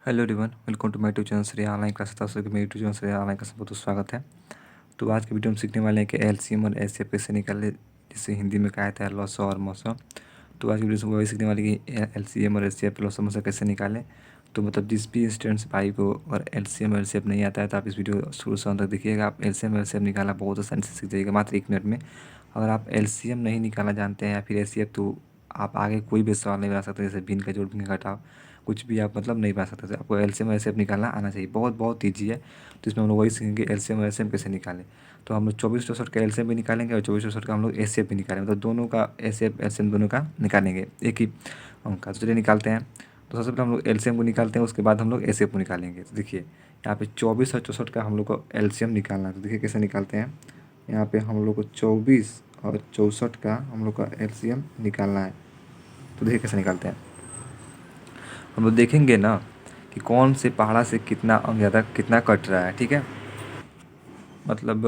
Hello everyone, welcome to my YouTube channel Shreya online classes. आप सभी मेरे YouTube channel Shreya online classes में बहुत स्वागत है। तो आज की वीडियो में सीखने वाले हैं कि एलसीएम और एचसीएफ कैसे निकाले, जिसे हिंदी में कहा जाता है लॉसा और मौसा। तो आज की वीडियो में वही सीखने वाले कि एलसीएम और एचसीएफ लॉसा मौसा कैसे निकालें। तो मतलब जिस भी स्टूडेंट्स भाई को और एलसीएम और एचसीएफ नहीं आता है तो आप इस वीडियो शुरू से अंत तक देखिएगा। आप एलसीएम और एचसीएफ निकालना बहुत आसानी से सीख जाइएगा मात्र 1 मिनट में। अगर आप एलसीएम नहीं निकालना जानते हैं या फिर एचसीएफ, तो आप आगे कोई भी सवाल नहीं बना सकते, जैसे भिन्न का जोड़ भिन्न का घटाव कुछ भी आप मतलब नहीं बना सकते। तो आपको एलसीएम और एचसीएफ निकालना आना चाहिए, बहुत बहुत ईजी है। तो इसमें हम लोग वही सीखेंगे एलसीएम और एचसीएफ कैसे निकालें। तो हम लोग 24 का एलसीएम भी निकालेंगे और 24 का हम लोग एचसीएफ भी निकालेंगे, मतलब दोनों का एचसीएफ एलसीएम दोनों का निकालेंगे एक ही अंक का। तो चलिए निकालते हैं। तो सबसे पहले हम लोग एलसीएम को निकालते हैं, उसके बाद हम लोग एचसीएफ को निकालेंगे। तो देखिए यहाँ पे 24 और 64 का हम लोग को एलसीएम निकालना है। तो देखिए कैसे निकालते हैं। यहाँ पे हम लोग को 24 और 64 का हम लोग का एलसीएम निकालना है। तो देखिए कैसे निकालते हैं। हम लोग देखेंगे ना कि कौन से पहाड़ा से कितना अंक ज़्यादा कितना कट रहा है, ठीक है। मतलब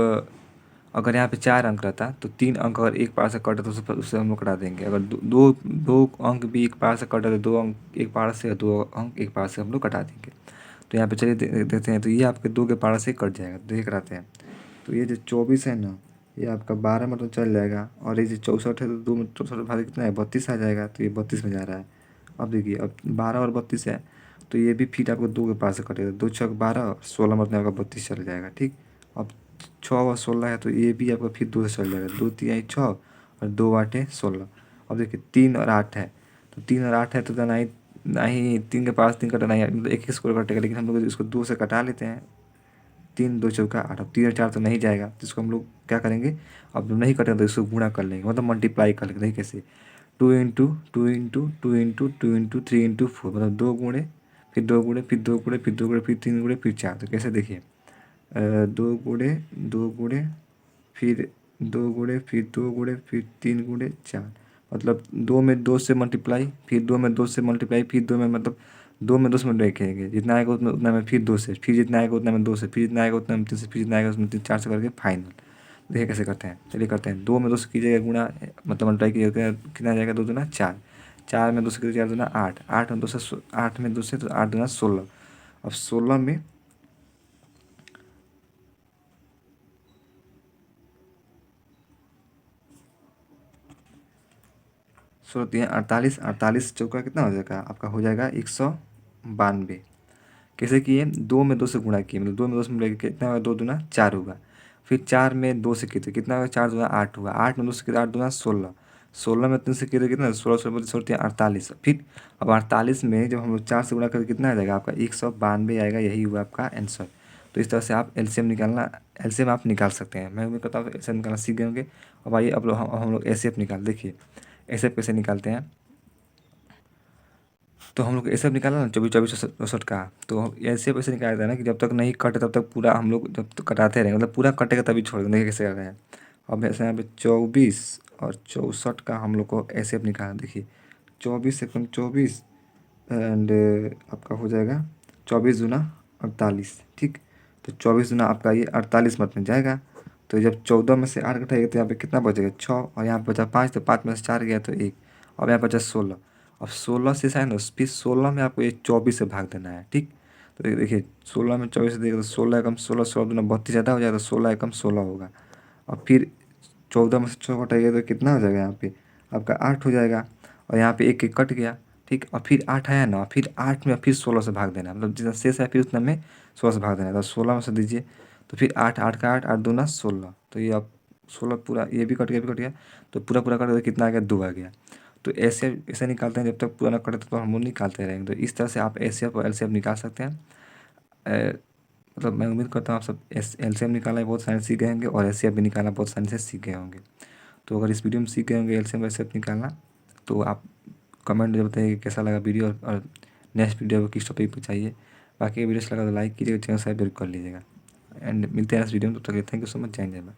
अगर यहाँ पे 4 अंक रहता तो 3 अंक अगर एक पहाड़ से कटे तो उससे हम लोग कटा देंगे। अगर दो अंक भी एक पहाड़ से कटे तो 2 अंक एक पहाड़ से, 2 अंक एक पहाड़ से हम लोग कटा देंगे। तो यहाँ पे चलिए देखते हैं। तो ये आपके 2 के पहाड़ से कट जाएगा। तो देखिए कराते हैं। तो ये जो 24 है ना, ये आपका 12 मतलब चल जाएगा। और ये जो 64 है तो 2 में 64 भाग कितना है, 32 आ जाएगा। तो ये 32 में जा रहा है। अब देखिए अब 12 और 32 है तो ये भी फिर आपको 2 के पास से कटेगा। 2 छक 12 और 16 मतलब आपका 32 चल जाएगा, ठीक। अब 6 और 16 है तो ये भी आपका फिर 2 से चल जाएगा। 2 तिहाई 6 और 2 आठे 16। अब देखिए 3 और 8 है तो 3 और 8 है तो ना ही 3 के पास 3 कटा, नहीं मतलब एक स्कोर कटेगा। लेकिन हम लोग इसको 2 से कटा लेते हैं। 3 2 चौका 8। अब 3 और 4 तो नहीं जाएगा, तो इसको हम लोग क्या करेंगे, अब जब नहीं कटेगा तो इसको गुणा कर लेंगे, मतलब मल्टीप्लाई कर लेंगे। देखिए कैसे, 2 इंटू 2 इंटू 2 इंटू 3 इंटू 4, मतलब 2 गुणे फिर 2 गुणे फिर 2 गुणे फिर 2 गुणे फिर 3 गुणे फिर 4। तो कैसे देखिए, 2 गुणे 2 गुणे फिर 2 गुणे फिर 2 गुणे फिर 3 गुणे 4, मतलब 2 में 2 से मल्टीप्लाई फिर 2 में 2 से मल्टीप्लाई फिर 2 में मतलब 2 में 2 से मल्टीप्लाई करेंगे, जितना आएगा उतना उतना में फिर 2 से, फिर जितना आएगा उतना में 2 से, फिर जितना आएगा उतना में 3 से, फिर जितना आएगा उसमें 3 4 से करके फाइनल। देखिए कैसे करते हैं। चलिए करते हैं। 2 में 2 से कीजिएगा गुणा, मतलब मल्टीप्लाई कीजिएगा, कितना आ जाएगा, 2 दूना 4, 4 में 2 से कीजिए 4 दूना 8, 8 में 2 से 8 में 2 से तो 8 दूना 16। अब 16 में 16 3 48, 48 चौका कितना हो जाएगा आपका, हो जाएगा 192। कैसे किए, 2 में 2 से गुणा किए, मतलब 2 में 2 से मिलाकर कितना होगा, 2 दूना 4 होगा। फिर 4 में 2 से किए तो कितना होगा, 4 दूना 8 हुआ। 8 में 2 से किए 8 दूना 16, 16 में 3 से किए तो कितना, 16 16 16 48। फिर अब 48 में जब हम लोग 4 से गुणा करें कितना आ जाएगा आपका, 192 आएगा। यही हुआ आपका आंसर। तो इस तरह से आप एलसीएम निकालना, एलसीएम आप निकाल सकते हैं। मैं उम्मीद करता हूँ एलसीएम निकालना सीख गए होंगे। अब आइए अब हम लोग एचसीएफ निकाल, देखिए एचसीएफ कैसे निकालते हैं। तो हम लोग ऐसे निकाला ना 24 का। तो ऐसे ऐसे निकाला था ना कि जब तक नहीं कटे तब तक पूरा हम लोग जब तक कटाते रहेंगे, मतलब पूरा कटेगा तभी छोड़ेंगे। देखिए कैसे कर रहे हैं। अब ऐसे यहाँ पे 24 और 64 का हम लोग को ऐसे अब निकालना। देखिए 24 सेकंड 24 एंड आपका हो जाएगा 24 दूना 48, ठीक। तो 24 दूना आपका ये 48 मत में जाएगा। तो जब 14 में से 8 घटाएगा तो यहाँ पे कितना बचेगा, 6, और यहाँ पे बचा 5, तो 5 में से 4 गया तो 1। अब यहाँ बचा 16। अब 16 से है ना, फिर 16 में आपको ये 24 से भाग देना है, ठीक। तो देखिए 16 में 24 से देखिए तो 16 एकम 16, 16 दूना 32 ज़्यादा हो जाएगा तो 16 एकम 16 होगा। और फिर 14 में से 6 घटाइएगा तो कितना हो जाएगा, यहाँ पे आपका 8 हो जाएगा। और यहाँ पे एक एक कट गया, ठीक। और फिर 8 आया ना, फिर 8 में फिर 16 से भाग देना है, मतलब जितना शेष है फिर उतना में 16 से भाग देना है। तो 16 में से दीजिए तो फिर 8, 8 का 8, 8 दूना 16। तो ये आप 16 पूरा, ये भी कट गया भी कट गया, तो पूरा पूरा कट गया, कितना आ गया, 2 आ गया। तो ऐसे ऐसे निकालते हैं, जब तक पूरा ना कटे तो हम लोग निकालते रहेंगे। तो इस तरह से आप एचसीएफ और एलसीएफ निकाल सकते हैं। मतलब मैं उम्मीद करता हूँ आप सब एलसीएम निकालना बहुत सारे सीख गए होंगे और एचसीएफ भी निकालना बहुत सारे से सीख गए होंगे। तो अगर इस वीडियो में सीख गए होंगे एलसीएम एचसीएफ निकालना, तो आप कमेंट में बताइए कि कैसा लगा वीडियो, और नेक्स्ट वीडियो किस टॉपिक पर चाहिए। बाकी वीडियो अच्छा लगा तो लाइक कीजिएगा, चैनल सब्सक्राइब जरूर कर लीजिएगा। एंड मिलते हैं इस वीडियो में, तब तक थैंक यू सो मच। जय हिंद, जय भारत।